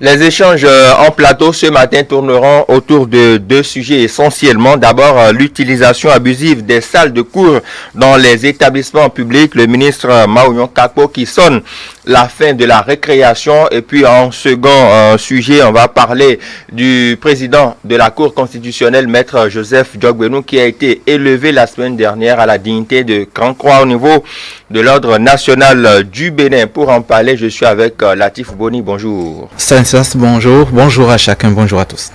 Les échanges en plateau ce matin tourneront autour de deux sujets essentiellement. D'abord, l'utilisation abusive des salles de cours dans les établissements publics. Le ministre Maouyon Kakpo qui sonne la fin de la récréation. Et puis en second sujet, on va parler du président de la Cour constitutionnelle, Maître Joseph Diogbenou, qui a été élevé la semaine dernière à la dignité de Grand Croix au niveau de l'ordre national du Bénin. Pour en parler, je suis avec Latif Boni. Bonjour. Bonjour. Bonjour à chacun. Bonjour à tous.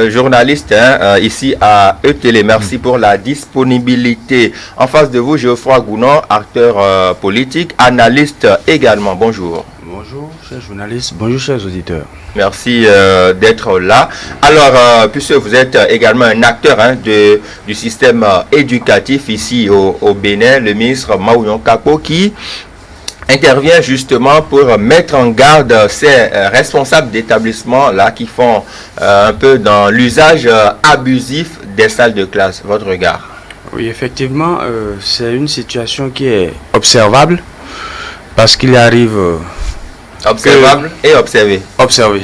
Journaliste ici à ETélé. Merci pour la disponibilité. En face de vous, Geoffroy Gounon, acteur politique, analyste également. Bonjour. Bonjour, chers journalistes. Bonjour, chers auditeurs. Merci d'être là. Alors, puisque vous êtes également un acteur du système éducatif ici au Bénin, le ministre Maouyon Kakpo qui intervient justement pour mettre en garde ces responsables d'établissements là qui font un peu dans l'usage abusif des salles de classe. Votre regard? Oui, effectivement, c'est une situation qui est observable parce qu'il arrive... Observable et observé. Observé.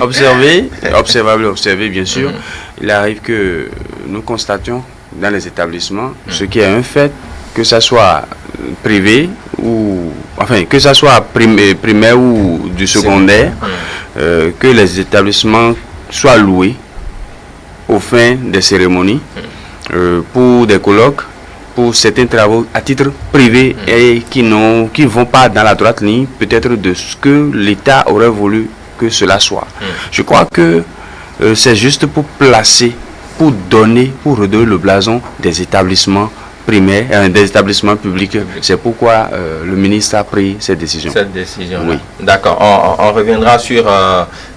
Observé, bien sûr. Il arrive que nous constations dans les établissements, ce qui est un fait, que ça soit privé ou enfin que ça soit primaire ou du secondaire, que les établissements soient loués aux fins des cérémonies pour des colloques, pour certains travaux à titre privé et qui vont pas dans la droite ligne peut-être de ce que l'État aurait voulu que cela soit. Je crois que c'est juste pour placer, pour redonner le blason des établissements primaires, des établissements publics. C'est pourquoi le ministre a pris cette décision. Cette décision, oui. D'accord. On reviendra sur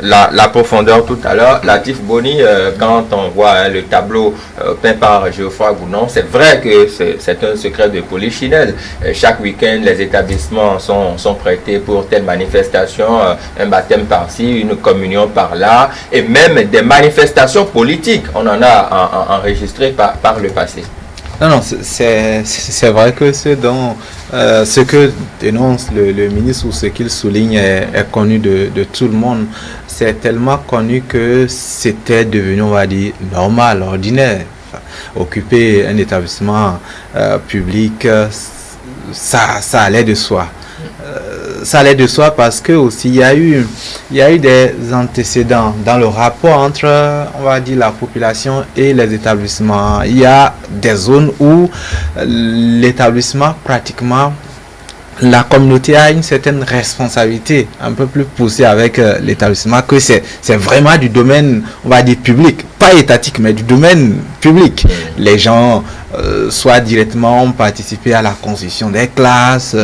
la profondeur tout à l'heure. Latif Boni, quand on voit le tableau peint par Geoffroy Gounon, c'est vrai que c'est un secret de polichinelle. Chaque week-end, les établissements sont prêtés pour telle manifestation, un baptême par-ci, une communion par-là, et même des manifestations politiques. On en a enregistré par le passé. Non, c'est vrai que ce que dénonce le ministre ou ce qu'il souligne est connu de tout le monde. C'est tellement connu que c'était devenu, on va dire, normal, ordinaire. Enfin, occuper un établissement public, ça allait de soi. Ça allait de soi parce que aussi il y a eu des antécédents dans le rapport entre, on va dire, la population et les établissements. Il y a des zones où l'établissement, pratiquement, la communauté a une certaine responsabilité un peu plus poussée avec l'établissement, que c'est vraiment du domaine, on va dire, public, pas étatique, mais du domaine public. Les gens soit directement ont participé à la construction des classes.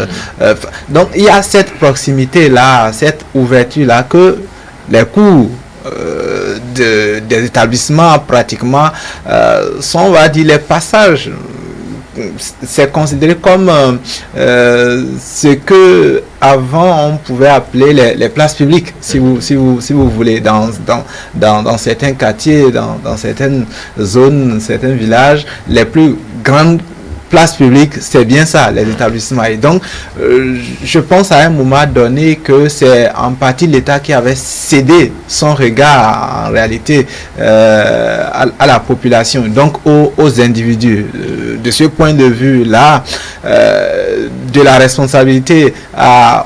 Donc il y a cette proximité-là, cette ouverture-là, que les cours des établissements pratiquement sont, on va dire, les passages. C'est considéré comme ce que avant on pouvait appeler les places publiques, si vous voulez, dans certains quartiers, dans certaines zones, certains villages, les plus grandes places publiques, c'est bien ça, les établissements. Et donc, je pense à un moment donné que c'est en partie l'État qui avait cédé son regard en réalité à la population, donc aux individus. De ce point de vue-là, de la responsabilité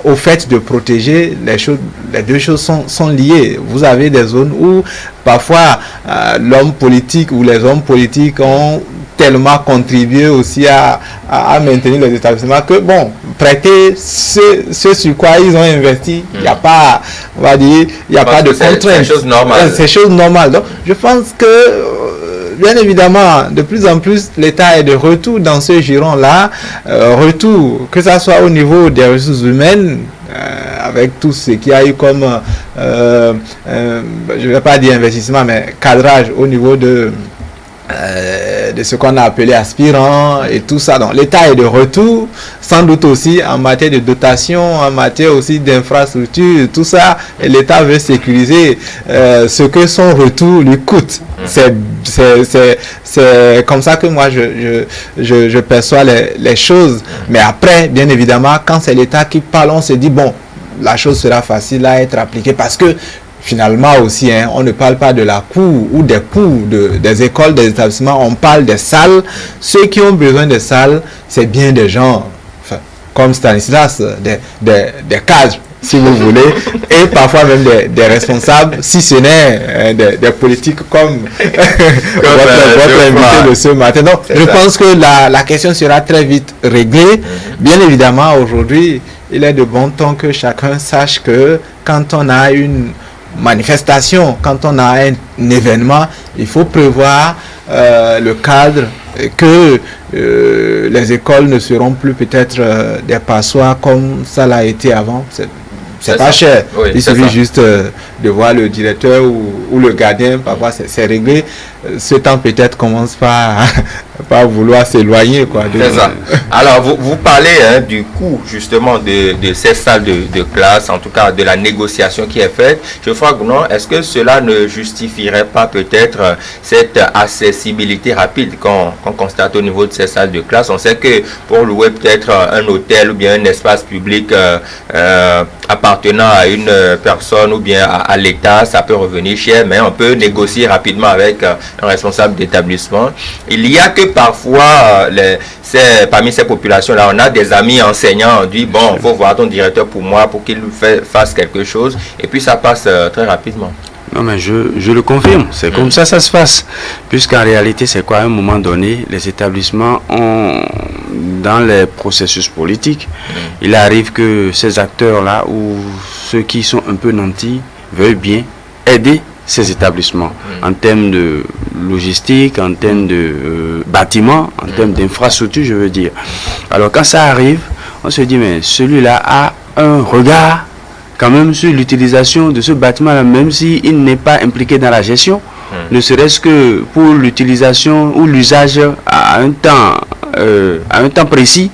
au fait de protéger les deux choses sont liées. Vous avez des zones où parfois l'homme politique ou les hommes politiques ont tellement contribué aussi à maintenir les établissements que, bon, prêter ce sur quoi ils ont investi, il n'y a pas, on va dire, il n'y a pas de contraintes. C'est chose normale. C'est chose normale. Donc, je pense que, bien évidemment, de plus en plus, l'État est de retour dans ce giron-là, retour, que ça soit au niveau des ressources humaines, avec tout ce qu'il y a eu comme, je ne vais pas dire investissement, mais cadrage au niveau de ce qu'on a appelé aspirants et tout ça. Donc l'État est de retour, sans doute aussi en matière de dotation, en matière aussi d'infrastructure, tout ça, et l'État veut sécuriser ce que son retour lui coûte. C'est comme ça que moi je perçois les choses. Mais après, bien évidemment, quand c'est l'État qui parle, on se dit, bon, la chose sera facile à être appliquée parce que finalement aussi, hein, on ne parle pas de la cour ou des cours des écoles, des établissements, on parle des salles. Ceux qui ont besoin de salles, c'est bien des gens, enfin, comme Stanislas, des cadres, si vous voulez, et parfois même des responsables, si ce n'est des politiques comme votre invité de ce matin. Donc, je pense que la question sera très vite réglée. Bien évidemment, aujourd'hui, il est de bon ton que chacun sache que quand on a une manifestation, quand on a un événement, il faut prévoir le cadre, que les écoles ne seront plus peut-être des passoires comme ça l'a été avant. C'est pas cher. Oui, il suffit juste de voir le directeur ou le gardien, parfois c'est réglé. Ce temps peut-être commence par vouloir s'éloigner, quoi. C'est ça. Alors vous parlez du coût justement de ces salles de classe, en tout cas de la négociation qui est faite. Je crois que non. Est-ce que cela ne justifierait pas peut-être cette accessibilité rapide qu'on constate au niveau de ces salles de classe? On sait que pour louer peut-être un hôtel ou bien un espace public appartenant à une personne ou bien à l'État, ça peut revenir cher, mais on peut négocier rapidement avec un responsable d'établissement. Il y a que parfois, parmi ces populations-là, on a des amis enseignants, on dit, bon, il faut voir ton directeur pour moi, pour qu'il fasse quelque chose, et puis ça passe très rapidement. Non, mais je le confirme, c'est comme ça se passe. Puisqu'en réalité, c'est quoi, à un moment donné, les établissements ont, dans les processus politiques, il arrive que ces acteurs-là, ou ceux qui sont un peu nantis, veuillent bien aider ces établissements en termes de logistique, en termes de bâtiments, en termes d'infrastructure, je veux dire. Alors quand ça arrive, on se dit, mais celui-là a un regard quand même sur l'utilisation de ce bâtiment-là, même s'il n'est pas impliqué dans la gestion, ne serait-ce que pour l'utilisation ou l'usage à un temps précis,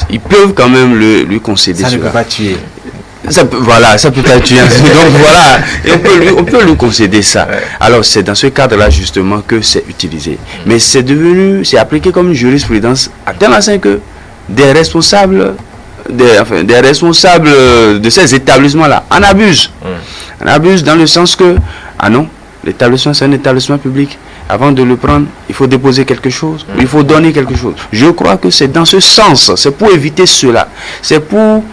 ils peuvent quand même lui concéder ça. Ça ne peut pas tuer. Ça peut pas tuer. Donc voilà, et on peut lui concéder ça. Alors c'est dans ce cadre-là justement que c'est utilisé. Mais c'est appliqué comme une jurisprudence à tel enseigne que des responsables de ces établissements-là en abusent. En abusent dans le sens que, ah non, l'établissement c'est un établissement public. Avant de le prendre, il faut déposer quelque chose, il faut donner quelque chose. Je crois que c'est dans ce sens, c'est pour éviter cela. C'est pour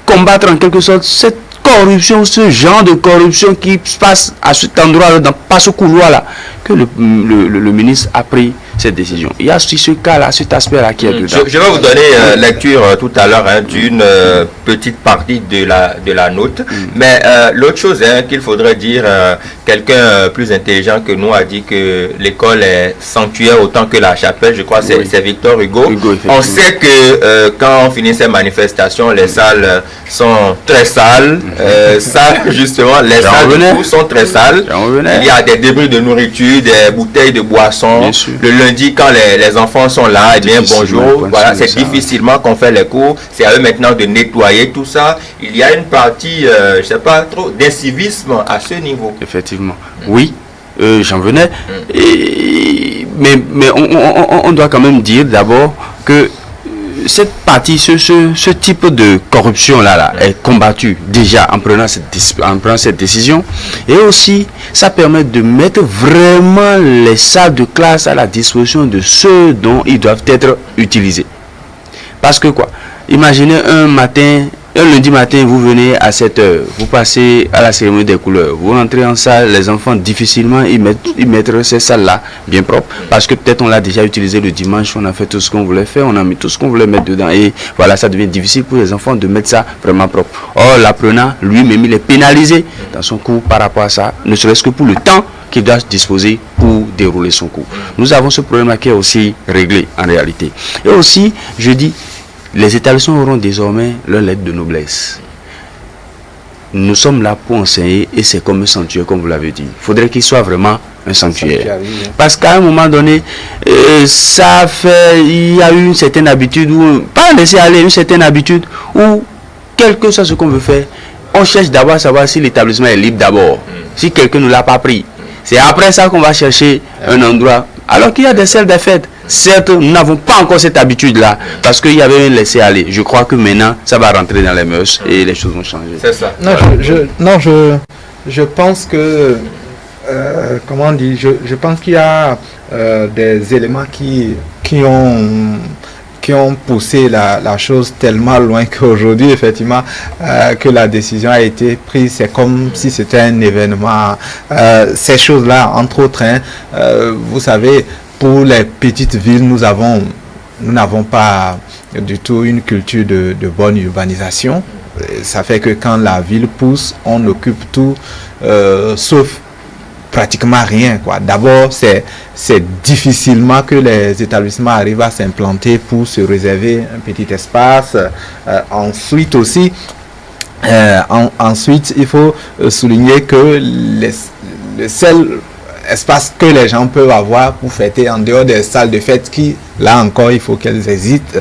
combattre en quelque sorte cette corruption, ce genre de corruption qui se passe à cet endroit-là, pas ce couloir-là, que le ministre a pris cette décision. Il y a aussi ce cas-là, cet aspect-là qui est dedans. Je vais vous donner lecture tout à l'heure d'une petite partie de la note. Mais l'autre chose qu'il faudrait dire, quelqu'un plus intelligent que nous a dit que l'école est sanctuaire autant que la chapelle. Je crois que c'est Victor Hugo. On sait que quand on finit ces manifestations, les salles sont très sales. Ça, justement, les salles du coup sont très sales. Il y a des débris de nourriture, des bouteilles de boissons. Le lundi, quand les enfants sont là, eh bien bonjour, voilà, c'est difficilement qu'on fait les cours. C'est à eux maintenant de nettoyer tout ça. Il y a une partie, je sais pas trop, d'incivisme à ce niveau. Effectivement, oui, j'en venais. Mais on doit quand même dire d'abord que cette partie, ce type de corruption-là est combattu déjà en prenant cette décision. Et aussi, ça permet de mettre vraiment les salles de classe à la disposition de ceux dont ils doivent être utilisés. Parce que quoi? Imaginez un lundi matin, vous venez à 7h, vous passez à la cérémonie des couleurs, vous rentrez en salle, les enfants difficilement ils mettent ces salles-là bien propres, parce que peut-être on l'a déjà utilisé le dimanche, on a fait tout ce qu'on voulait faire, on a mis tout ce qu'on voulait mettre dedans, et voilà, ça devient difficile pour les enfants de mettre ça vraiment propre. Or, l'apprenant, lui-même, il est pénalisé dans son cours par rapport à ça, ne serait-ce que pour le temps qu'il doit disposer pour dérouler son cours. Nous avons ce problème-là qui est aussi réglé en réalité. Et aussi, je dis, les établissements auront désormais leur lettre de noblesse. Nous sommes là pour enseigner et c'est comme un sanctuaire, comme vous l'avez dit. Il faudrait qu'il soit vraiment un sanctuaire. Parce qu'à un moment donné, il y a eu une certaine habitude, pas laisser aller, une certaine habitude où, quel que soit ce qu'on veut faire, on cherche d'abord à savoir si l'établissement est libre d'abord. Si quelqu'un ne l'a pas pris. C'est après ça qu'on va chercher un endroit Alors qu'il y a des salles des fêtes. Certes, nous n'avons pas encore cette habitude-là, parce qu'il y avait un laisser-aller. Je crois que maintenant, ça va rentrer dans les mœurs et les choses vont changer. C'est ça. Non, je pense que, comment dire, je pense qu'il y a des éléments qui ont poussé la chose tellement loin qu'aujourd'hui, effectivement, que la décision a été prise. C'est comme si c'était un événement. Ces choses-là, entre autres, vous savez, pour les petites villes, nous n'avons pas du tout une culture de bonne urbanisation. Ça fait que quand la ville pousse, on occupe tout, sauf pratiquement rien, quoi. D'abord, c'est difficilement que les établissements arrivent à s'implanter pour se réserver un petit espace. Ensuite aussi, il faut souligner que le seul espace que les gens peuvent avoir pour fêter en dehors des salles de fête qui, là encore, il faut qu'elles hésitent,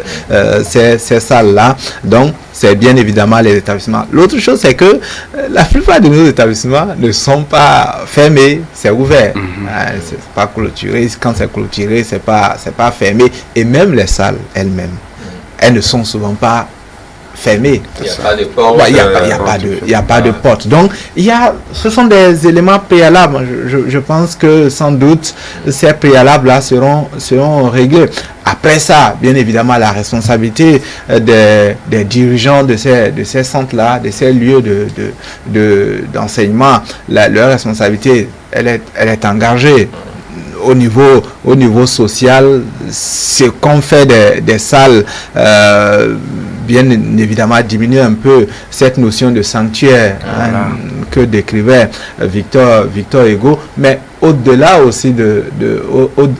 ces salles-là. Donc, c'est bien évidemment les établissements. L'autre chose, c'est que la plupart de nos établissements ne sont pas fermés, c'est ouvert. C'est pas clôturé. Quand c'est clôturé, c'est pas fermé. Et même les salles elles-mêmes, elles ne sont souvent pas fermées. Il n'y a pas de porte. Il n'y a pas de porte. Donc, ce sont des éléments préalables. Je pense que sans doute, ces préalables-là seront réglés. Après ça, bien évidemment, la responsabilité des dirigeants de ces centres-là, de ces lieux d'enseignement, leur responsabilité, elle est engagée. Au niveau social, ce qu'on fait des salles, bien évidemment, diminue un peu cette notion de sanctuaire que décrivait Victor Hugo. Mais au-delà aussi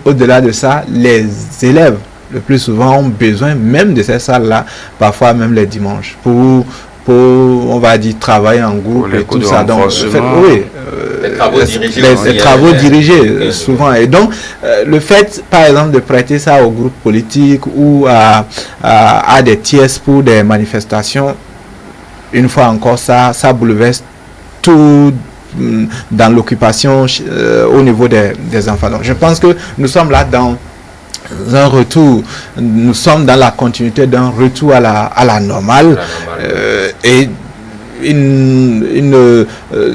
au-delà de ça, les élèves, le plus souvent, ont besoin même de ces salles-là, parfois même les dimanches, pour on va dire, travailler en groupe et tout ça. Donc, oui, les travaux dirigés souvent. Et donc, le fait, par exemple, de prêter ça aux groupes politiques ou à des tiers pour des manifestations, une fois encore, ça bouleverse tout dans l'occupation au niveau des enfants. Donc, je pense que nous sommes là dans un retour, nous sommes dans la continuité d'un retour à la normale. Et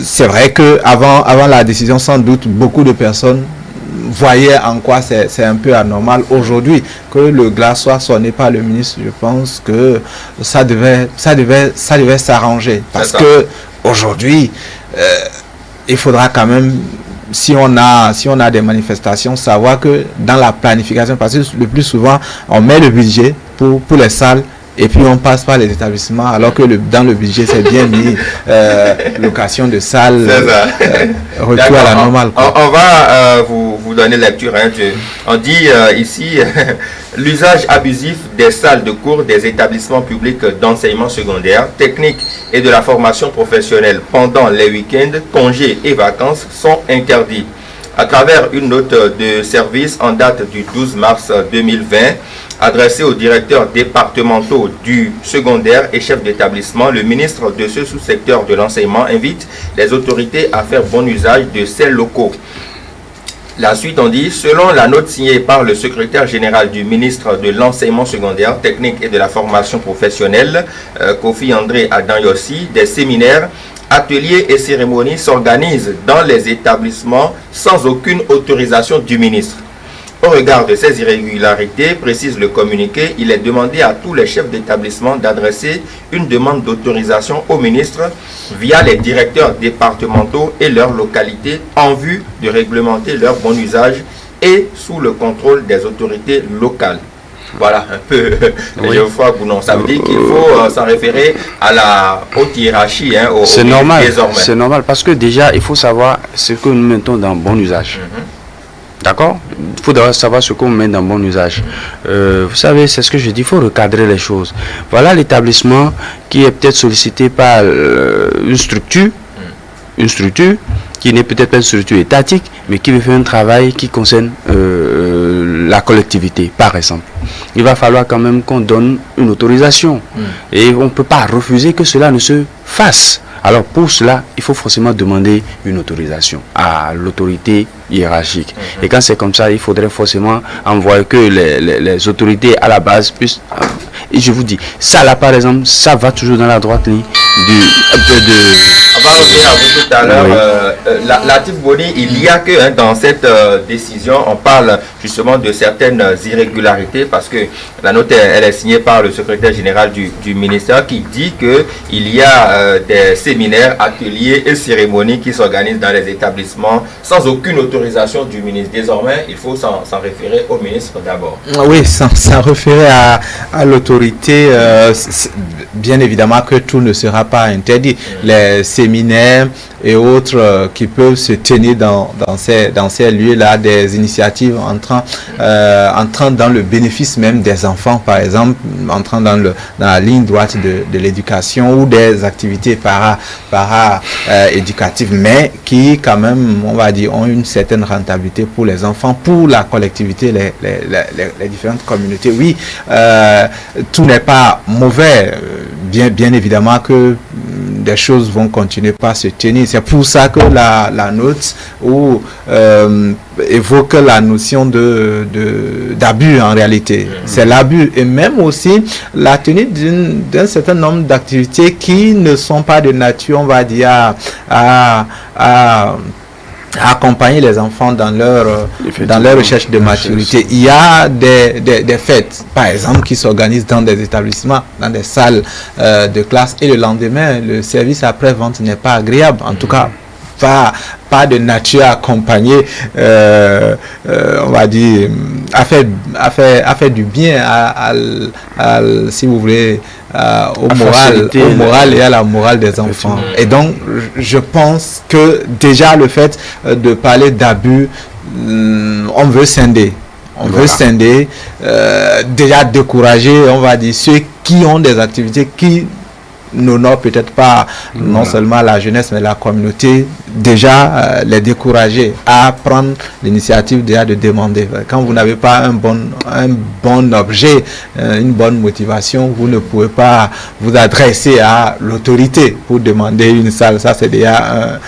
c'est vrai que avant la décision, sans doute, beaucoup de personnes voyaient en quoi c'est un peu anormal. Aujourd'hui, que le glas soit sonné par le ministre, je pense que ça devait s'arranger. Parce que aujourd'hui, il faudra quand même, si on a des manifestations, savoir que dans la planification, parce que le plus souvent, on met le budget pour les salles, et puis on passe par les établissements, alors que dans le budget, c'est bien mis location de salles, retour à la normale. On va vous donner lecture. On dit ici, l'usage abusif des salles de cours des établissements publics d'enseignement secondaire, technique et de la formation professionnelle pendant les week-ends, congés et vacances sont interdits. À travers une note de service en date du 12 mars 2020, adressée aux directeurs départementaux du secondaire et chefs d'établissement, le ministre de ce sous-secteur de l'enseignement invite les autorités à faire bon usage de ces locaux. La suite, on dit, selon la note signée par le secrétaire général du ministre de l'enseignement secondaire, technique et de la formation professionnelle, Kofi André Adanyossi, des séminaires, ateliers et cérémonies s'organisent dans les établissements sans aucune autorisation du ministre. Au regard de ces irrégularités, précise le communiqué, il est demandé à tous les chefs d'établissement d'adresser une demande d'autorisation au ministre via les directeurs départementaux et leurs localités en vue de réglementer leur bon usage et sous le contrôle des autorités locales. Voilà un peu, Geoffroy Bounon. Ça veut dire qu'il faut s'en référer à la haute hiérarchie. C'est normal, c'est normal, parce que déjà, il faut savoir ce que nous mettons dans bon usage. D'accord? Il faut savoir ce qu'on met dans bon usage. Vous savez, c'est ce que je dis, il faut recadrer les choses. Voilà l'établissement qui est peut-être sollicité par une structure qui n'est peut-être pas une structure étatique, mais qui veut faire un travail qui concerne la collectivité, par exemple. Il va falloir quand même qu'on donne une autorisation. Et on ne peut pas refuser que cela ne se fasse. Alors pour cela, il faut forcément demander une autorisation à l'autorité hiérarchique. Et quand c'est comme ça, il faudrait forcément envoyer que les autorités à la base puissent... Et je vous dis, ça là par exemple, ça va toujours dans la droite ligne On va revenir à vous tout à l'heure. Oui. Latif Boni, il y a que dans cette décision, on parle justement de certaines irrégularités parce que la note elle est signée par le secrétaire général du ministère qui dit qu'il y a des séminaires, ateliers et cérémonies qui s'organisent dans les établissements sans aucune autorisation du ministre. Désormais, il faut s'en référer au ministre d'abord. Oui, s'en référer à l'autorité, bien évidemment que tout ne sera pas interdit. Les séminaires et autres qui peuvent se tenir dans ces lieux-là, des initiatives entrant dans le bénéfice même des enfants, par exemple, entrant dans la ligne droite de l'éducation ou des activités éducatives, mais qui quand même, on va dire, ont une certaine rentabilité pour les enfants, pour la collectivité, les différentes communautés. Oui, tout n'est pas mauvais. Bien évidemment que des choses vont continuer par se tenir. C'est pour ça que la note évoque la notion d'abus en réalité. C'est l'abus et même aussi la tenue d'un certain nombre d'activités qui ne sont pas de nature, on va dire, à accompagner les enfants dans leur recherche de maturité. Il y a des fêtes, par exemple, qui s'organisent dans des établissements, dans des salles de classe, et le lendemain, le service après-vente n'est pas agréable. En tout cas, pas de nature à accompagner, on va dire, à faire du bien, si vous voulez, au moral et à la morale des enfants. Et donc, je pense que déjà le fait de parler d'abus, on veut scinder. On veut scinder, déjà décourager, on va dire, ceux qui ont des activités qui n'honorent peut-être pas non seulement la jeunesse mais la communauté, déjà les décourager à prendre l'initiative déjà de demander. Quand vous n'avez pas un bon objet, une bonne motivation, vous ne pouvez pas vous adresser à l'autorité pour demander une salle. Ça c'est déjà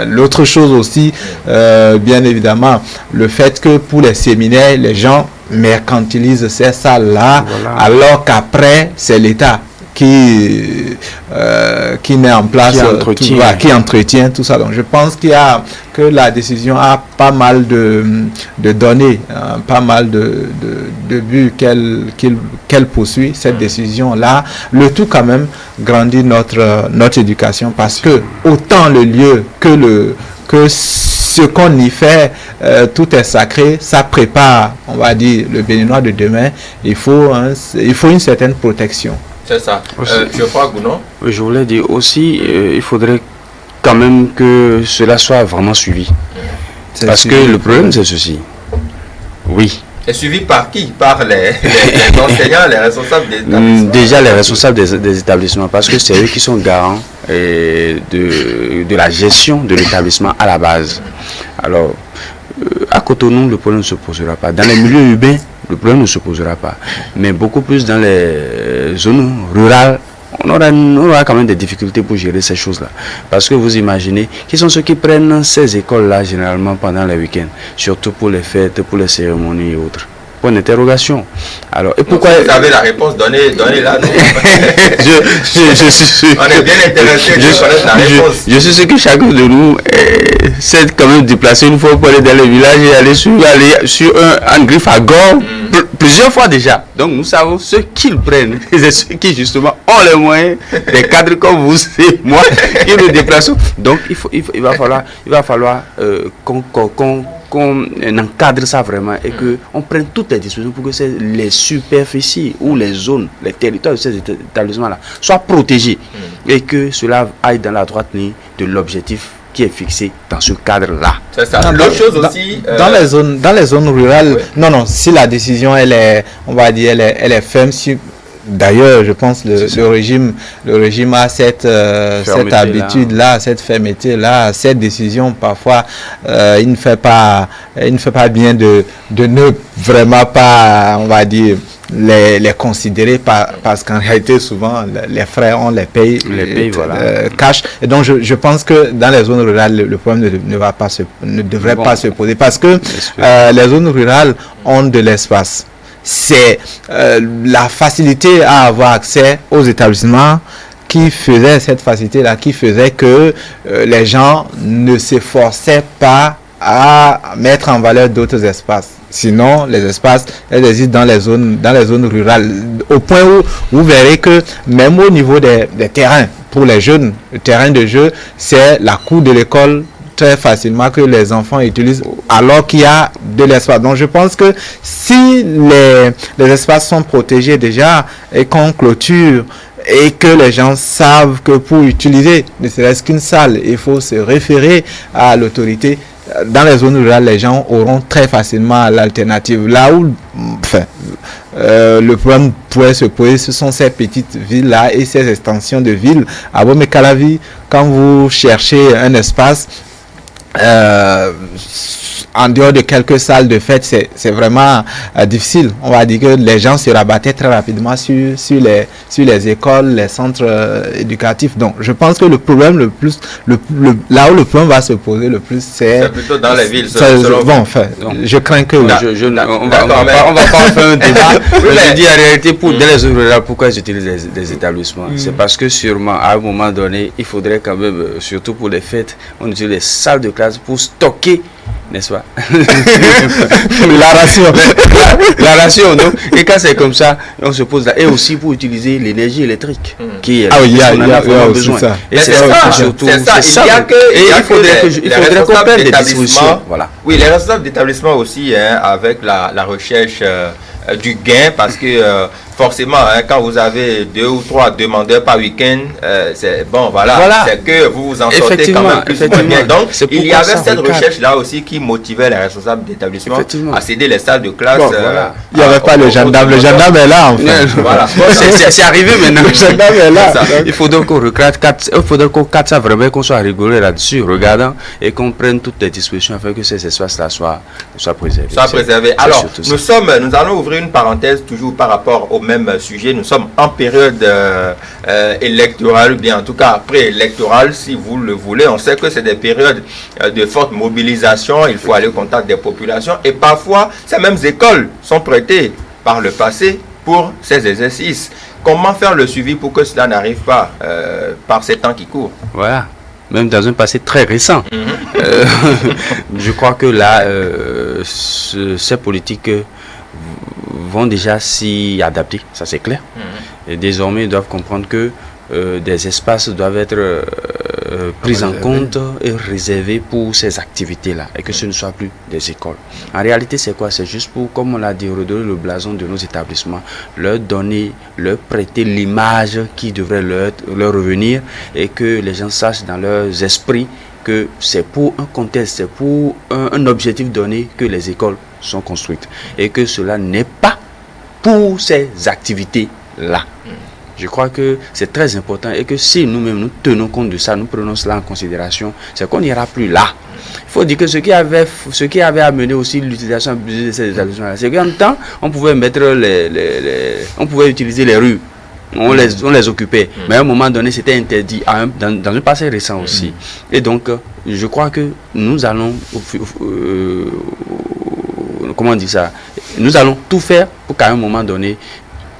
l'autre chose aussi, bien évidemment, le fait que pour les séminaires, les gens mercantilisent ces salles-là, alors qu'après c'est l'État qui met en place, qui entretient tout ça. Donc je pense que la décision a pas mal de données, pas mal de buts qu'elle poursuit, cette décision-là. Le tout quand même grandit notre éducation, parce que autant le lieu que ce qu'on y fait, tout est sacré, ça prépare, on va dire, le Béninois de demain. Il faut une certaine protection. C'est ça. Geoffroy Gounon. Je voulais dire aussi, il faudrait quand même que cela soit vraiment suivi. Parce que le problème, c'est ceci. Oui. Et suivi par qui? Par les enseignants, les responsables des établissements? Déjà les responsables des établissements, parce que c'est eux qui sont garants de la gestion de l'établissement à la base. Alors, à Cotonou, le problème ne se posera pas. Dans les milieux urbains, le problème ne se posera pas. Mais beaucoup plus dans les zones rurales, on aura quand même des difficultés pour gérer ces choses-là. Parce que vous imaginez, qui sont ceux qui prennent ces écoles-là généralement pendant les week-ends, surtout pour les fêtes, pour les cérémonies et autres. Point d'interrogation. Alors, et pourquoi... Donc, vous avez la réponse, donnez-la. je suis sûr. On est bien intéressé de connaître la réponse. Je suis sûr que chacun de nous s'est quand même déplacé une fois pour aller dans les villages et aller sur un griffe à gorge plusieurs fois déjà. Donc nous savons ceux qu'ils prennent. C'est ceux qui justement ont les moyens, des cadres comme vous et moi, qui nous déplaçons. Donc il va falloir qu'on encadre ça vraiment et qu'on prenne toutes les dispositions pour que les superficies ou les zones, les territoires de ces établissements-là soient protégés et que cela aille dans la droite ligne de l'objectif qui est fixé dans ce cadre-là. C'est ça. L'autre chose aussi... Dans les zones rurales, oui. Non, si la décision, elle est ferme, d'ailleurs, je pense le régime a cette habitude-là, cette fermeté-là, cette décision. Parfois, il ne fait pas bien de ne vraiment pas, on va dire, les considérer parce qu'en réalité, souvent, les frais, on les paye voilà. cash. Et donc, je pense que dans les zones rurales, le problème ne devrait pas se poser parce que les zones rurales ont de l'espace. C'est la facilité à avoir accès aux établissements qui faisait cette facilité-là, qui faisait que les gens ne s'efforçaient pas à mettre en valeur d'autres espaces. Sinon, les espaces, elles existent dans les zones rurales. Au point où vous verrez que même au niveau des terrains, pour les jeunes, le terrain de jeu, c'est la cour de l'école très facilement que les enfants utilisent alors qu'il y a de l'espace. Donc je pense que si les espaces sont protégés déjà et qu'on clôture et que les gens savent que pour utiliser ne serait-ce qu'une salle, il faut se référer à l'autorité. Dans les zones rurales, les gens auront très facilement l'alternative. Là où le problème pourrait se poser, ce sont ces petites villes-là et ces extensions de villes. À Bomé-Calavi, quand vous cherchez un espace, en dehors de quelques salles de fête, c'est vraiment difficile. On va dire que les gens se rabattaient très rapidement sur les écoles, les centres éducatifs. Donc, je pense que le problème là où le problème va se poser le plus, c'est plutôt dans les villes. Je crains que... on va pas faire un débat. Je dis en réalité, dans les zones rurales, pourquoi j'utilise des établissements? C'est parce que sûrement, à un moment donné, il faudrait quand même, surtout pour les fêtes, on utilise les salles de classe pour stocker, n'est-ce pas? la ration, non? Et quand c'est comme ça, on se pose là. Et aussi pour utiliser l'énergie électrique. Qui est il y a besoin. Ça. Et c'est ça, surtout. C'est ça. Il faudrait qu'on prenne des dispositions. Voilà. Oui, les responsables d'établissement aussi, avec la recherche du gain, parce que forcément, quand vous avez 2 ou 3 demandeurs par week-end, c'est bon, voilà. C'est que vous vous en sortez quand même plus ou moins bien. Donc, il y avait cette recherche-là aussi qui motivait les responsables d'établissement à céder les salles de classe. Il n'y avait pas le gendarme. Le gendarme est là, en fait. Voilà. C'est arrivé maintenant. Le gendarme est là. Il faudrait qu'on recrate 4, il faudrait qu'on cadre ça vraiment, qu'on soit rigolé là-dessus, regardant, et qu'on prenne toutes les dispositions afin que ces espaces-là soient préservés. Alors, nous allons ouvrir une parenthèse toujours par rapport au même sujet. Nous sommes en période électorale, bien en tout cas préélectorale, si vous le voulez. On sait que c'est des périodes de forte mobilisation. Il faut aller au contact des populations et parfois ces mêmes écoles sont prêtées par le passé pour ces exercices. Comment faire le suivi pour que cela n'arrive pas par ces temps qui courent? Voilà. Même dans un passé très récent. Je crois que là, ces politiques vont déjà s'y adapter, ça c'est clair. Et désormais, ils doivent comprendre que des espaces doivent être pris en compte et réservés pour ces activités-là, et que ce ne soit plus des écoles. En réalité, c'est quoi? C'est juste pour, comme on l'a dit, redonner le blason de nos établissements, leur prêter l'image qui devrait leur revenir, et que les gens sachent dans leurs esprits que c'est pour un contexte, c'est pour un objectif donné que les écoles sont construites, et que cela n'est pas pour ces activités-là. Je crois que c'est très important, et que si nous-mêmes nous tenons compte de ça, nous prenons cela en considération, c'est qu'on n'ira plus là. Il faut dire que ce qui avait amené aussi l'utilisation de ces établissements-là, c'est qu'en temps, on pouvait mettre on pouvait utiliser les rues. On les occupait, mais à un moment donné c'était interdit dans un passé récent aussi. Et donc je crois que nous allons comment on dit ça, nous allons tout faire pour qu'à un moment donné,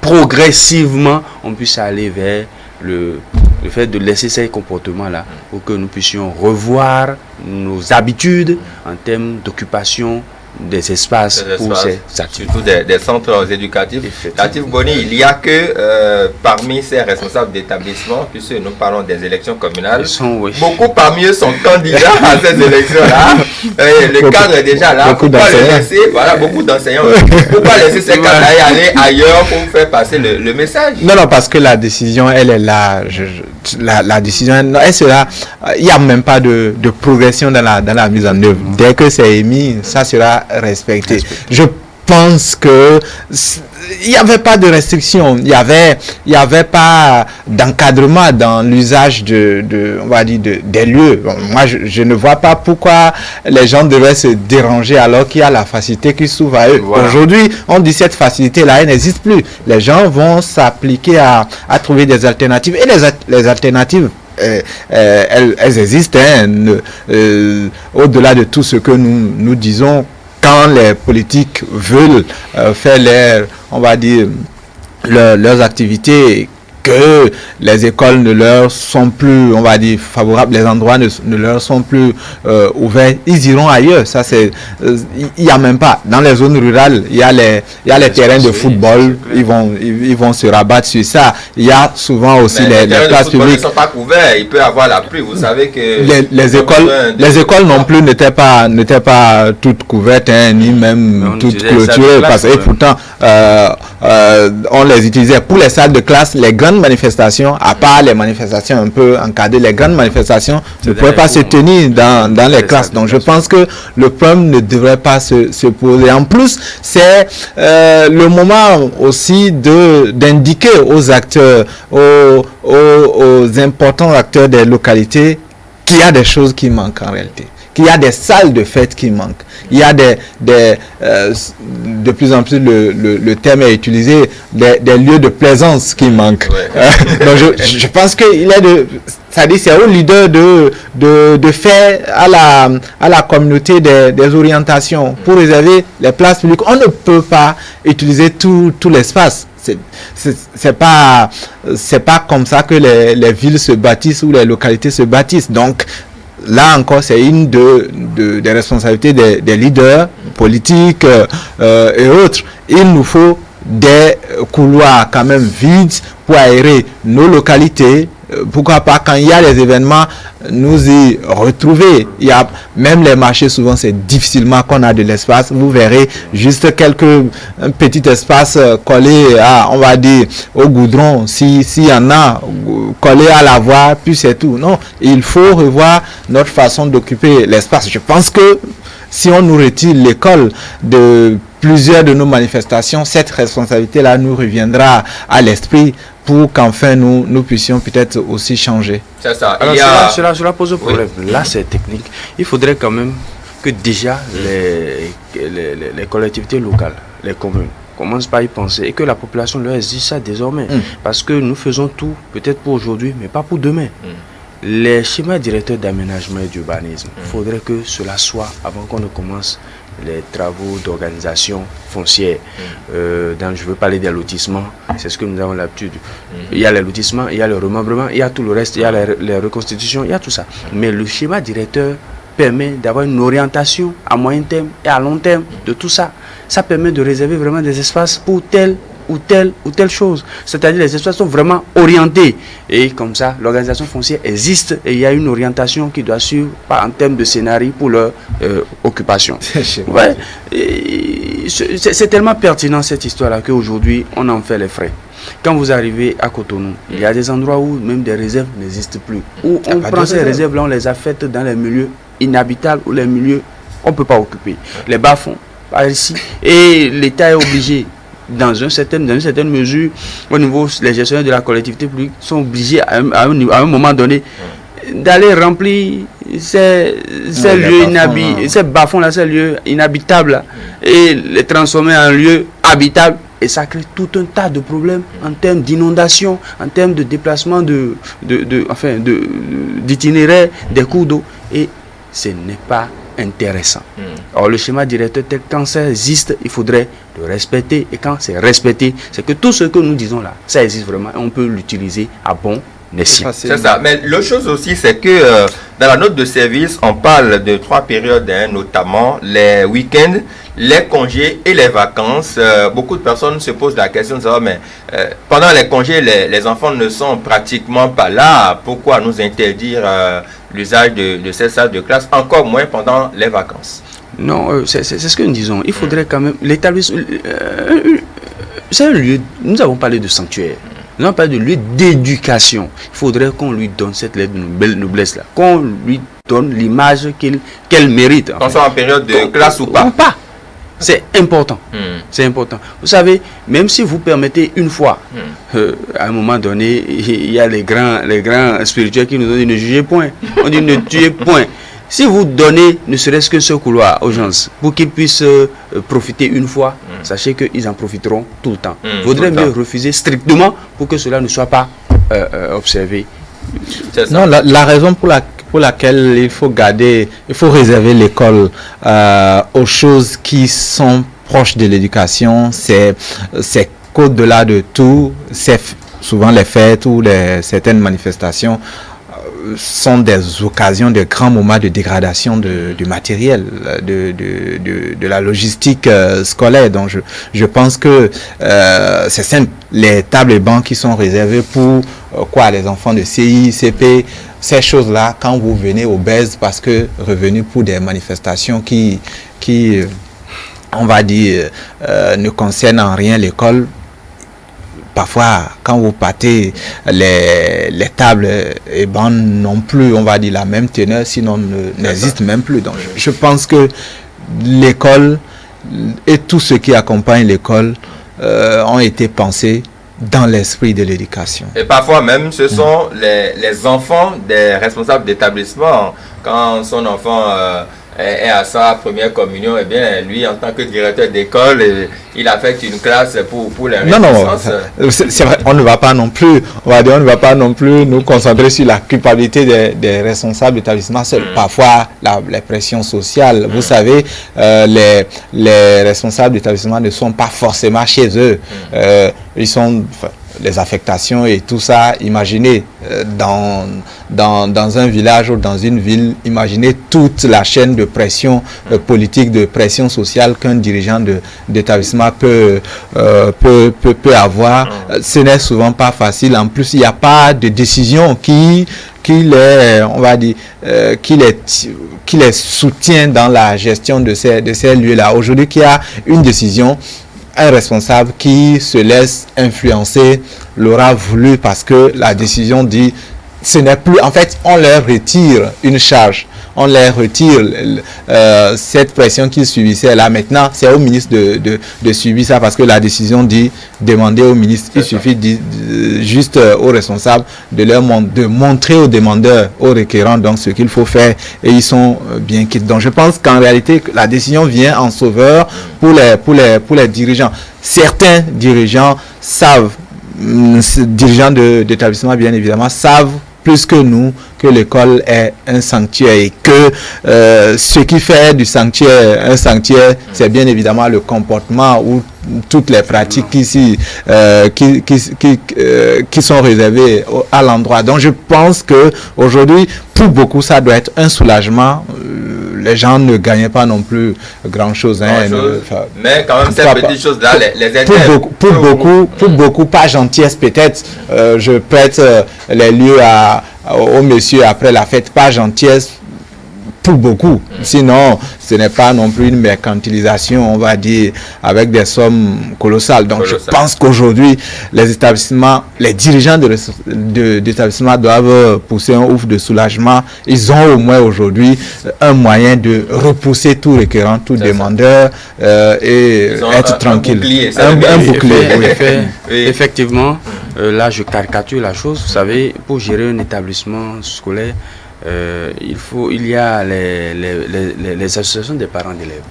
progressivement, on puisse aller vers le fait de laisser ces comportements-là, pour que nous puissions revoir nos habitudes en termes d'occupation des espaces pour ces activités. Surtout des centres éducatifs. Latif Boni, il n'y a que parmi ces responsables d'établissement, puisque nous parlons des élections communales, beaucoup parmi eux sont candidats à ces élections-là. Le cadre est déjà là. Pourquoi les laisser, beaucoup d'enseignants. Pourquoi laisser ces cadres aller ailleurs pour faire passer le message? Non, parce que la décision, elle est là. La décision, elle sera. Il n'y a même pas de progression dans la mise en œuvre. Dès que c'est émis, ça sera respecté. Je pense que il n'y avait pas de restriction, il y avait pas d'encadrement dans l'usage on va dire des lieux. Bon, moi, je ne vois pas pourquoi les gens devraient se déranger alors qu'il y a la facilité qui s'ouvre à eux. Voilà. Aujourd'hui, on dit cette facilité-là, elle n'existe plus. Les gens vont s'appliquer à trouver des alternatives. Et les alternatives, elles existent, au-delà de tout ce que nous disons. Quand les politiques veulent faire leurs activités, que les écoles ne leur sont plus, on va dire, favorables, les endroits ne leur sont plus ouverts, ils iront ailleurs. Ça, il n'y a même pas. Dans les zones rurales, il y a les terrains de football, ils vont se rabattre sur ça. Il y a souvent aussi les places publiques. Ne sont pas couverts, il peut y avoir la pluie. Vous savez que les écoles non plus n'étaient pas toutes couvertes, ni même toutes clôturées, et pourtant on les utilisait pour les salles de classe. Les grandes manifestations, à part les manifestations un peu encadrées, les grandes manifestations ne pouvaient pas se tenir dans les classes. Donc je pense que le problème ne devrait pas se poser. En plus, c'est le moment aussi d'indiquer aux acteurs, aux importants acteurs des localités qu'il y a des choses qui manquent en réalité. Il y a des salles de fête qui manquent. Il y a de plus en plus, le terme est utilisé, des lieux de plaisance qui manquent. Ouais. Donc je pense qu'il est c'est au leader de faire à la communauté des orientations pour réserver les places publiques. On ne peut pas utiliser tout l'espace. C'est pas comme ça que les villes se bâtissent ou les localités se bâtissent. Donc là encore, c'est une des responsabilités des leaders politiques et autres. Il nous faut des couloirs quand même vides pour aérer nos localités. Pourquoi pas, quand il y a des événements, nous y retrouver. Il y a même les marchés, souvent c'est difficilement qu'on a de l'espace. Vous verrez juste un petit espace collé on va dire au goudron, s'il y en a, collé à la voie, puis c'est tout. Non, il faut revoir notre façon d'occuper l'espace. Je pense que si on nous retire l'école de plusieurs de nos manifestations, cette responsabilité-là nous reviendra à l'esprit pour qu'enfin nous puissions peut-être aussi changer. C'est ça. Alors cela pose problème. Oui. Là, c'est technique. Il faudrait quand même que déjà les collectivités locales, les communes, commencent par y penser et que la population leur exige ça désormais. Parce que nous faisons tout, peut-être pour aujourd'hui, mais pas pour demain. Les schémas directeurs d'aménagement et d'urbanisme, il faudrait que cela soit avant qu'on ne commence les travaux d'organisation foncière. Je veux parler des lotissements, c'est ce que nous avons l'habitude. Il y a les lotissements, il y a le remembrement, il y a tout le reste, il y a les reconstitutions, il y a tout ça. Mais le schéma directeur permet d'avoir une orientation à moyen terme et à long terme de tout ça. Ça permet de réserver vraiment des espaces pour telle ou telle chose. C'est-à-dire les espaces sont vraiment orientés. Et comme ça, l'organisation foncière existe et il y a une orientation qui doit suivre en termes de scénario pour leur occupation. Ouais. C'est tellement pertinent cette histoire-là qu'aujourd'hui, on en fait les frais. Quand vous arrivez à Cotonou, il y a des endroits où même des réserves n'existent plus. Où on prend ces réserves-là, on les affecte dans les milieux inhabitables ou les milieux qu'on ne peut pas occuper. Les bas-fonds, par ici. Et l'État est obligé, dans une certaine mesure, au niveau, les gestionnaires de la collectivité publique sont obligés à un moment donné d'aller remplir ces lieux inhabitables, ces bas-fonds-là, ces lieux inhabitables là, et les transformer en lieux habitables. Et ça crée tout un tas de problèmes en termes d'inondation, en termes de déplacement d'itinéraire, des cours d'eau. Et ce n'est pas intéressant. Alors le schéma directeur, quand ça existe, il faudrait le respecter. Et quand c'est respecté, c'est que tout ce que nous disons là, ça existe vraiment. Et on peut l'utiliser à bon escient. C'est ça. Mais l'autre chose aussi, c'est que dans la note de service, on parle de 3 périodes, notamment les week-ends, les congés et les vacances. Beaucoup de personnes se posent la question de savoir, mais pendant les congés, les enfants ne sont pratiquement pas là. Pourquoi nous interdire l'usage de ces salles de classe, encore moins pendant les vacances? Non, c'est ce que nous disons. Il faudrait quand même l'établissement. C'est un lieu. Nous avons parlé de sanctuaire. Nous avons parlé de lieu d'éducation. Il faudrait qu'on lui donne cette lettre de noblesse là, qu'on lui donne l'image qu'elle mérite. Qu'on soit en période de classe ou pas. C'est important. C'est important. Vous savez, même si vous permettez une fois, à un moment donné, il y a les grands spirituels qui nous ont dit ne jugez point. On dit ne tuez point. Si vous donnez ne serait-ce que ce couloir aux gens pour qu'ils puissent profiter une fois, sachez qu'ils en profiteront tout le temps. Il vaudrait mieux refuser strictement pour que cela ne soit pas observé. Non, la raison pour laquelle il faut réserver l'école aux choses qui sont proches de l'éducation, c'est qu'au-delà de tout, c'est souvent les fêtes ou certaines manifestations sont des occasions de grands moments de dégradation du matériel, de la logistique scolaire. Donc je pense que c'est simple, les tables et bancs qui sont réservés pour les enfants de CI, CP, ces choses-là, quand vous venez obèses parce que revenus pour des manifestations qui on va dire, ne concernent en rien l'école. Parfois, quand vous partez, les tables et bancs n'ont plus, on va dire, la même teneur, sinon n'existent même plus. Donc, je pense que l'école et tout ce qui accompagne l'école ont été pensés dans l'esprit de l'éducation. Et parfois même, ce sont les enfants des responsables d'établissement. Quand son enfant est à sa première communion, eh bien, lui, en tant que directeur d'école, il affecte une classe pour les résistances. Non, c'est vrai, on ne va pas non plus, nous concentrer sur la culpabilité des responsables d'établissement seuls. Parfois, les pressions sociales, vous savez, les responsables d'établissement ne sont pas forcément chez eux. Ils sont... les affectations et tout ça, imaginez dans un village ou dans une ville, imaginez toute la chaîne de pression politique, de pression sociale qu'un dirigeant d'établissement peut avoir. Ce n'est souvent pas facile. En plus, il n'y a pas de décision qui les soutient dans la gestion de ces lieux-là. Aujourd'hui, qu'il y a une décision, un responsable qui se laisse influencer l'aura voulu parce que la décision dit ce n'est plus, en fait on leur retire une charge, on leur retire cette pression qu'ils subissaient là. Maintenant c'est au ministre de suivre ça parce que la décision dit demander au ministre. Il suffit juste aux responsables de montrer aux demandeurs, aux requérants donc ce qu'il faut faire et ils sont bien quittes. Donc je pense qu'en réalité la décision vient en sauveur pour les dirigeants. Certains dirigeants savent, dirigeants d'établissement bien évidemment, savent plus que nous que l'école est un sanctuaire et que ce qui fait du sanctuaire un sanctuaire, c'est bien évidemment le comportement ou toutes les pratiques qui sont réservées à l'endroit. Donc je pense que aujourd'hui, pour beaucoup, ça doit être un soulagement. Les gens ne gagnent pas non plus grand-chose. Mais quand même, ces petites choses-là, les aider. Pour beaucoup, pas gentillesse peut-être. Je prête les lieux au monsieur après la fête, pas gentillesse pour beaucoup. Sinon, ce n'est pas non plus une mercantilisation, on va dire, avec des sommes colossales. Donc, je pense qu'aujourd'hui, les établissements, les dirigeants d'établissements doivent pousser un ouf de soulagement. Ils ont au moins aujourd'hui un moyen de repousser tout requérant, tout demandeur et être tranquille. Un bouclier. Effectivement, là, je caricature la chose. Vous savez, pour gérer un établissement scolaire, il y a les associations des parents d'élèves.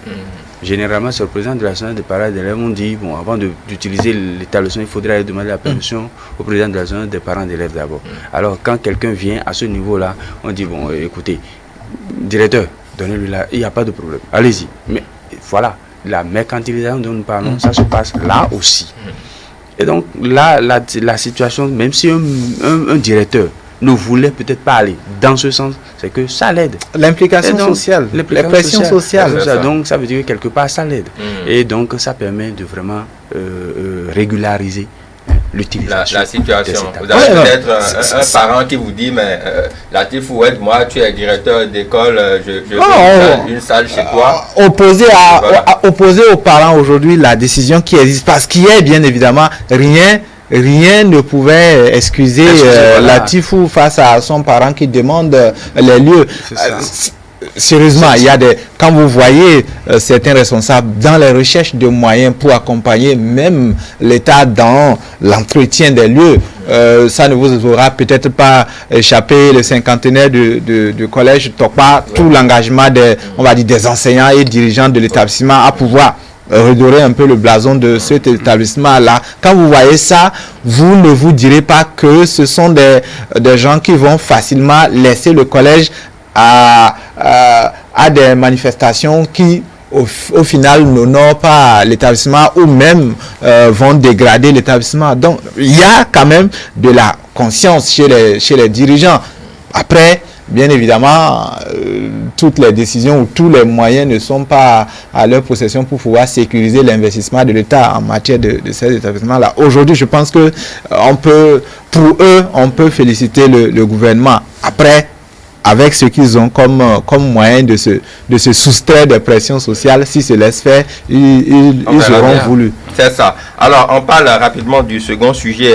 Généralement, c'est le président de l'association des parents d'élèves. On dit, bon, avant d'utiliser l'établissement, il faudrait aller demander la permission au président de l'association des parents d'élèves d'abord. Alors, quand quelqu'un vient à ce niveau-là, on dit, bon, écoutez, directeur, donnez-lui là, il n'y a pas de problème, allez-y. Mais voilà, la mercantilisation dont nous parlons, ça se passe là aussi. Et donc, là, la situation, même si un directeur ne voulait peut-être pas aller dans ce sens, c'est que ça l'aide. L'implication sociale, les pressions sociales. Donc ça veut dire que quelque part ça l'aide. Et donc ça permet de vraiment régulariser l'utilisation. La situation. Vous avez peut-être un parent qui vous dit, mais Latif Oued, moi tu es directeur d'école, je veux une salle chez toi. Opposer aux parents aujourd'hui la décision qui existe, parce qu'il y a bien évidemment rien ne pouvait excuser Latifou face à son parent qui demande les lieux. sérieusement, il y a quand vous voyez certains responsables dans les recherches de moyens pour accompagner même l'État dans l'entretien des lieux, ça ne vous aura peut-être pas échappé le cinquantenaire du collège Tokpa, tout l'engagement on va dire, des enseignants et dirigeants de l'établissement à pouvoir redorer un peu le blason de cet établissement-là. Quand vous voyez ça, vous ne vous direz pas que ce sont des gens qui vont facilement laisser le collège à des manifestations qui, au final, n'honorent pas l'établissement ou même vont dégrader l'établissement. Donc, il y a quand même de la conscience chez les dirigeants. Après, bien évidemment, toutes les décisions ou tous les moyens ne sont pas à leur possession pour pouvoir sécuriser l'investissement de l'État en matière de ces établissements-là. Aujourd'hui, je pense que pour eux, on peut féliciter le gouvernement. Après, avec ce qu'ils ont comme moyen de se soustraire des pressions sociales, s'ils se laissent faire, ils auront voulu. C'est ça. Alors, on parle rapidement du second sujet.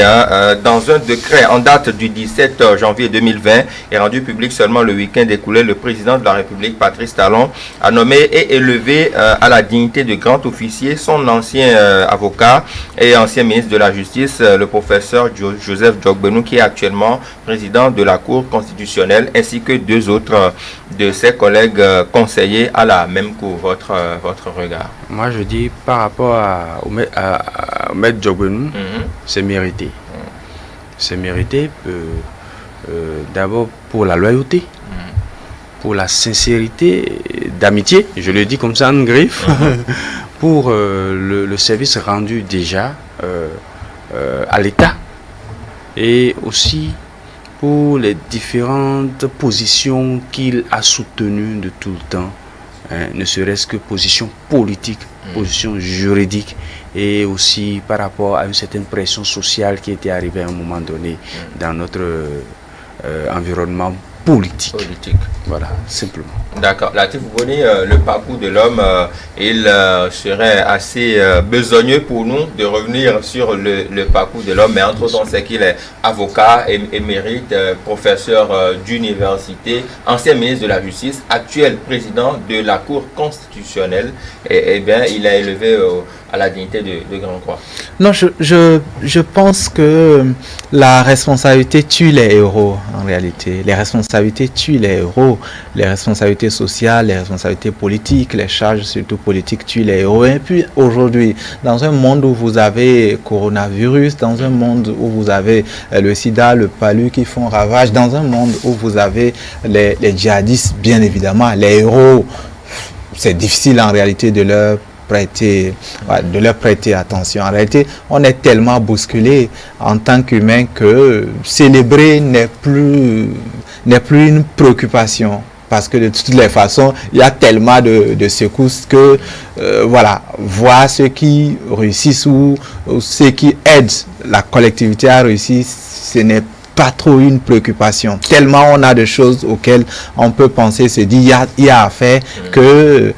Dans un décret en date du 17 janvier 2020 et rendu public seulement le week-end écoulé, le président de la République, Patrice Talon, a nommé et élevé à la dignité de grand officier son ancien avocat et ancien ministre de la Justice, le professeur Joseph Djogbenou, qui est actuellement président de la Cour constitutionnelle, ainsi que 2 autres de ses collègues conseillers à la même Cour. Votre regard? Moi, je dis par rapport au maître Djogbenou, c'est mérité. C'est mérité d'abord pour la loyauté, pour la sincérité d'amitié, je le dis comme ça en griffe, pour le service rendu déjà à l'État et aussi pour les différentes positions qu'il a soutenues de tout le temps, ne serait-ce que position politique, position juridique et aussi par rapport à une certaine pression sociale qui était arrivée à un moment donné dans notre environnement politique. Voilà, simplement. D'accord. Latif Boni, le parcours de l'homme, il serait assez besogneux pour nous de revenir sur le parcours de l'homme, mais entre autres, on sait qu'il est avocat, émérite, professeur d'université, ancien ministre de la Justice, actuel président de la Cour constitutionnelle, et bien, il a élevé à la dignité de Grand Croix. Non, je pense que la responsabilité tue les héros, en réalité. Les responsabilités tuent les héros. Les responsabilités sociales, les responsabilités politiques, les charges surtout politiques tuent les héros. Et puis aujourd'hui, dans un monde où vous avez coronavirus, dans un monde où vous avez le sida, le palu qui font ravage, dans un monde où vous avez les djihadistes, bien évidemment, les héros, c'est difficile en réalité de leur prêter attention. En réalité, on est tellement bousculé en tant qu'humain que célébrer n'est plus une préoccupation. Parce que de toutes les façons, il y a tellement de secousses que, voir ceux qui réussissent ou ceux qui aident la collectivité à réussir, ce n'est pas trop une préoccupation. Tellement on a de choses auxquelles on peut penser, se dire, il y a à faire que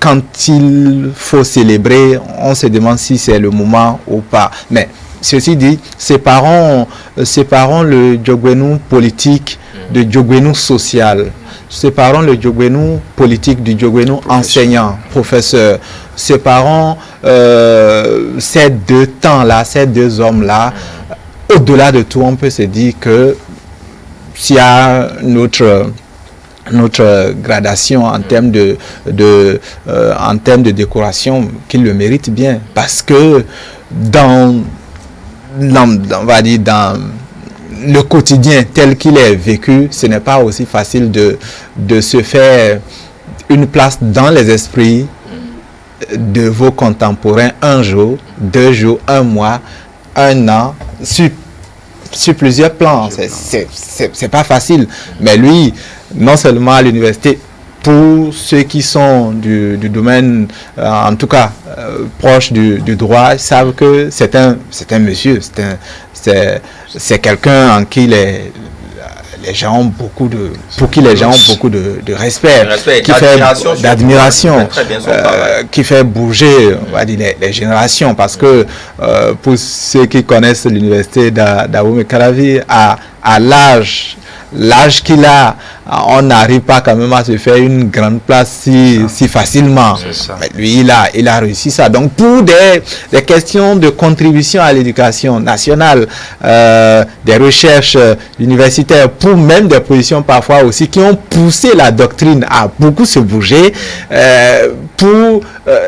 quand il faut célébrer, on se demande si c'est le moment ou pas. Mais ceci dit, séparons le Djogbenou politique de Djogbenou social. Séparons le Djogbenou politique du Djogbenou enseignant, professeur. Séparons ces 2 temps-là, ces 2 hommes-là. Au-delà de tout, on peut se dire que s'il y a notre gradation en termes de décoration, qu'il le mérite bien, parce que dans le quotidien tel qu'il est vécu, ce n'est pas aussi facile de se faire une place dans les esprits de vos contemporains 1 jour, 2 jours, 1 mois, 1 an, sur plusieurs plans. C'est pas facile. Mais lui, non seulement à l'université, pour ceux qui sont du domaine, en tout cas proche du droit, ils savent que c'est un monsieur, c'est quelqu'un en qui les gens ont beaucoup de respect, d'admiration, qui fait bouger, on va dire, les générations, parce que pour ceux qui connaissent l'université d'Abomey Calavi, à à l'âge qu'il a, on n'arrive pas quand même à se faire une grande place si facilement. Mais lui, il a réussi ça. Donc, pour des questions de contribution à l'éducation nationale, des recherches universitaires, pour même des positions parfois aussi qui ont poussé la doctrine à beaucoup se bouger, pour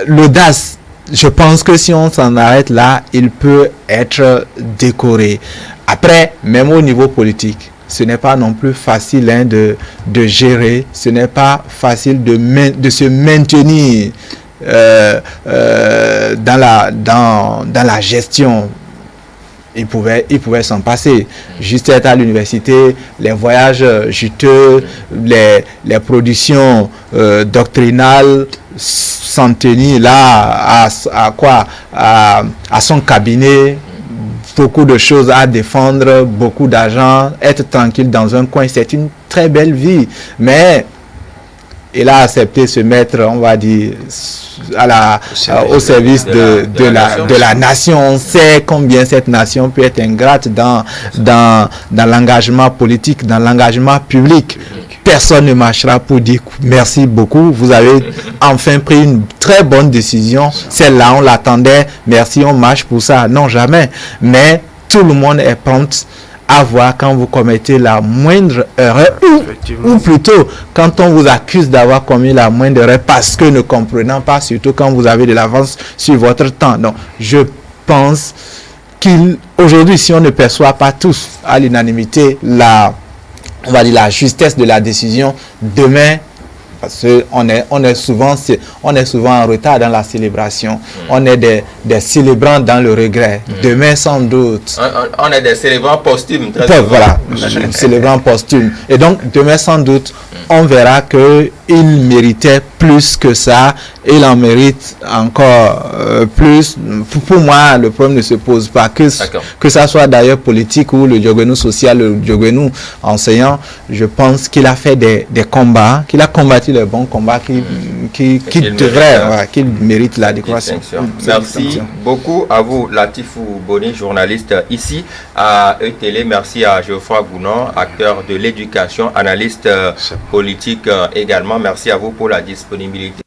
l'audace, je pense que si on s'en arrête là, il peut être décoré. Après, même au niveau politique, ce n'est pas non plus facile de gérer, ce n'est pas facile de se maintenir dans la gestion. Il pouvait s'en passer. Juste être à l'université, les voyages juteux, les productions doctrinales, s'en tenir là à son cabinet, beaucoup de choses à défendre, beaucoup d'argent, être tranquille dans un coin, c'est une très belle vie. Mais il a accepté de se mettre, on va dire, au service de la nation. On sait combien cette nation peut être ingrate dans l'engagement politique, dans l'engagement public. Personne ne marchera pour dire merci beaucoup, vous avez enfin pris une très bonne décision. Celle-là, on l'attendait, merci, on marche pour ça. Non, jamais. Mais tout le monde est prompt à voir quand vous commettez la moindre erreur, ou plutôt quand on vous accuse d'avoir commis la moindre erreur parce que ne comprenant pas, surtout quand vous avez de l'avance sur votre temps. Donc, je pense qu'aujourd'hui, si on ne perçoit pas tous à l'unanimité on va dire la justesse de la décision, demain, parce qu'on est souvent en retard dans la célébration. On est des célébrants dans le regret. Demain, sans doute. On est des célébrants posthumes. Voilà, célébrants posthumes. Et donc, demain, sans doute, on verra qu'il méritait plus que ça. Il en mérite encore plus. Pour moi, le problème ne se pose pas. Que ça soit d'ailleurs politique ou le Diogbenou social, le Diogbenou enseignant, je pense qu'il a fait des combats, qu'il a combattu les bons combats qu'il mérite la décoration. Merci beaucoup à vous, Latifou Boni, journaliste ici à ETélé. Merci à Geoffroy Gounon, acteur de l'éducation, analyste politique également. Merci à vous pour la disponibilité.